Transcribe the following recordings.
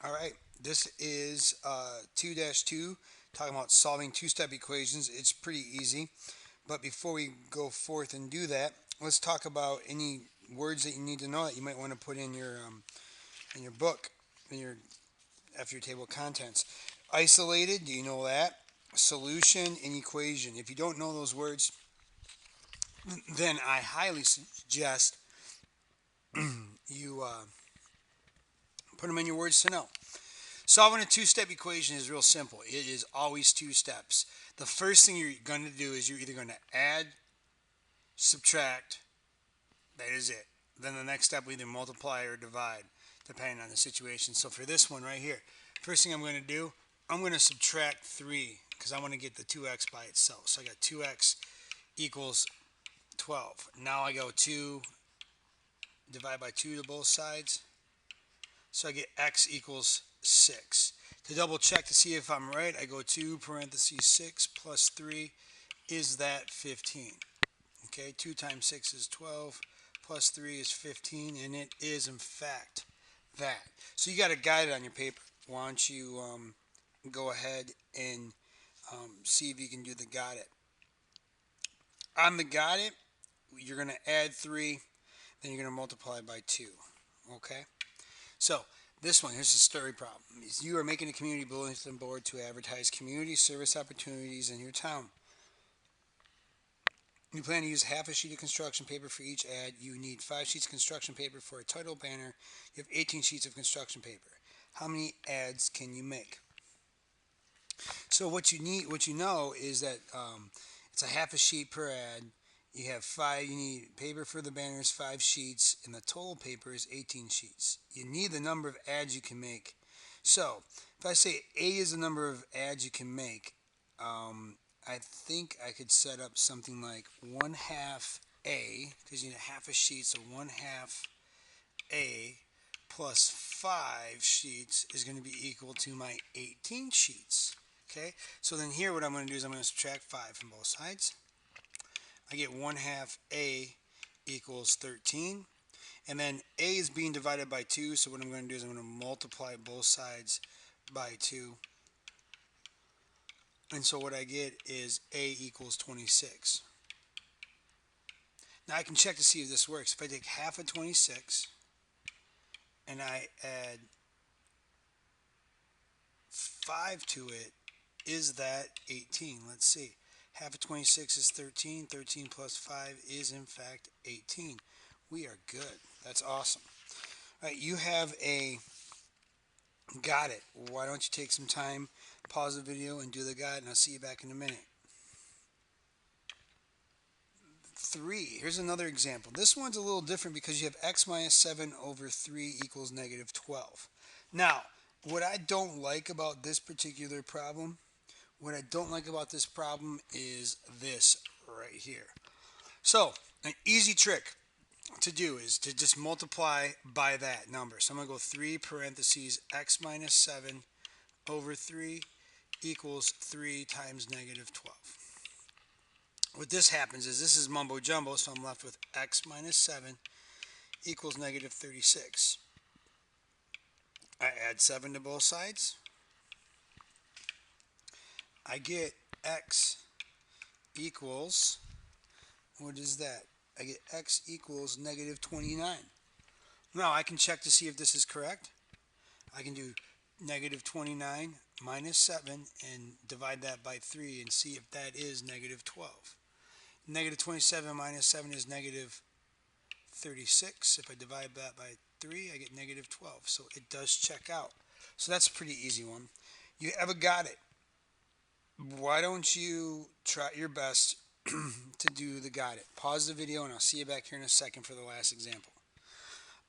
All right, this is 2-2, talking about solving two-step equations. It's pretty easy, but before we go forth and do that, let's talk about any words that you need to know that you might want to put in your book, in your after your table of contents. Isolated, do you know that? Solution and equation. If you don't know those words, then I highly suggest you put them in your words to know. Solving a two-step equation is real simple. It is always two steps. The first thing you're going to do is you're either going to add, subtract, that is it. Then the next step will either multiply or divide, depending on the situation. So for this one right here, first thing I'm going to do, I'm going to subtract 3 because I want to get the 2x by itself. So I got 2x equals 12. Now I go 2, divide by 2 to both sides. So I get x equals 6. To double check to see if I'm right, I go 2 parentheses 6 plus 3 is that 15. Okay, 2 times 6 is 12 plus 3 is 15, and it is in fact that. So you got to guide it on your paper. Why don't you go ahead and see if you can do the got it. On the got it, you're going to add 3, then you're going to multiply by 2. Okay? So this one, here's the story problem. Is you are making a community bulletin board to advertise community service opportunities in your town. You plan to use half a sheet of construction paper for each ad. You need 5 sheets of construction paper for a title banner. You have 18 sheets of construction paper. How many ads can you make? So what you know is that it's a half a sheet per ad. You have 5. You need paper for the banners, 5 sheets, and the total paper is 18 sheets. You need the number of ads you can make. So if I say A is the number of ads you can make, I think I could set up something like 1/2 A, because you need half a sheet, so 1/2 A plus 5 sheets is going to be equal to my 18 sheets. Okay, so then here what I'm going to do is I'm going to subtract 5 from both sides. I get 1/2 A equals 13. And then A is being divided by 2, so what I'm going to do is I'm going to multiply both sides by 2. And so what I get is A equals 26. Now I can check to see if this works. If I take half of 26 and I add 5 to it, is that 18? Let's see. Half of 26 is 13. 13 plus 5 is in fact 18. We are good. That's awesome. All right, you have a got it. Why don't you take some time, pause the video, and do the got it, and I'll see you back in a minute. 3. Here's another example. This one's a little different because you have x minus 7 over 3 equals negative 12. Now, what I don't like about this particular problem, what I don't like about this problem is this right here. So, an easy trick to do is to just multiply by that number. So I'm going to go 3 parentheses x minus 7 over 3 equals 3 times negative 12. What this happens is this is mumbo jumbo, so I'm left with x minus 7 equals negative 36. I add 7 to both sides. I get x equals, what is that? I get x equals negative 29. Now I can check to see if this is correct. I can do negative 29 minus 7 and divide that by 3 and see if that is negative 12. Negative 27 minus 7 is negative 36. If I divide that by 3, I get negative 12. So it does check out. So that's a pretty easy one. You ever got it? Why don't you try your best to do the got it? Pause the video and I'll see you back here in a second for the last example.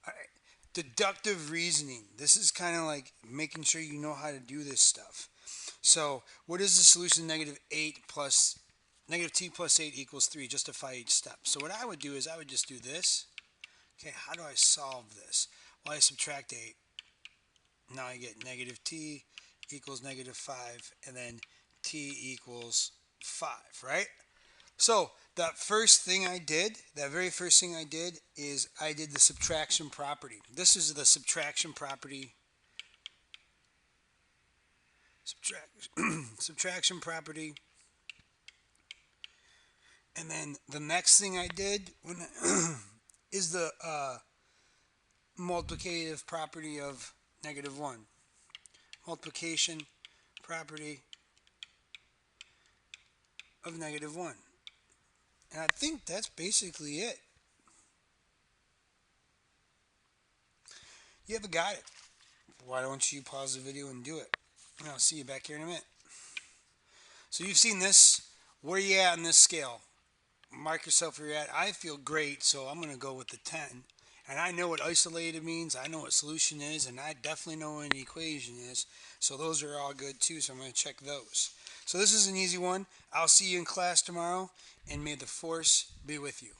All right. Deductive reasoning. This is kind of like making sure you know how to do this stuff. So what is the solution? Negative t plus 8 equals 3. Justify each step. So what I would do is I would just do this. Okay, how do I solve this? Well, I subtract 8. Now I get negative t equals negative 5, and then t equals 5, right? So that very first thing I did is I did the subtraction property. This is the subtraction property subtraction property. And then the next thing I did when is the multiplicative property of -1. Multiplication property of -1. And I think that's basically it. You ever got it? Why don't you pause the video and do it? And I'll see you back here in a minute. So you've seen this. Where are you at on this scale? Mark yourself where you're at. I feel great, so I'm going to go with the 10. And I know what isolated means. I know what solution is, and I definitely know what an equation is. So those are all good too, so I'm going to check those. So this is an easy one. I'll see you in class tomorrow, and may the force be with you.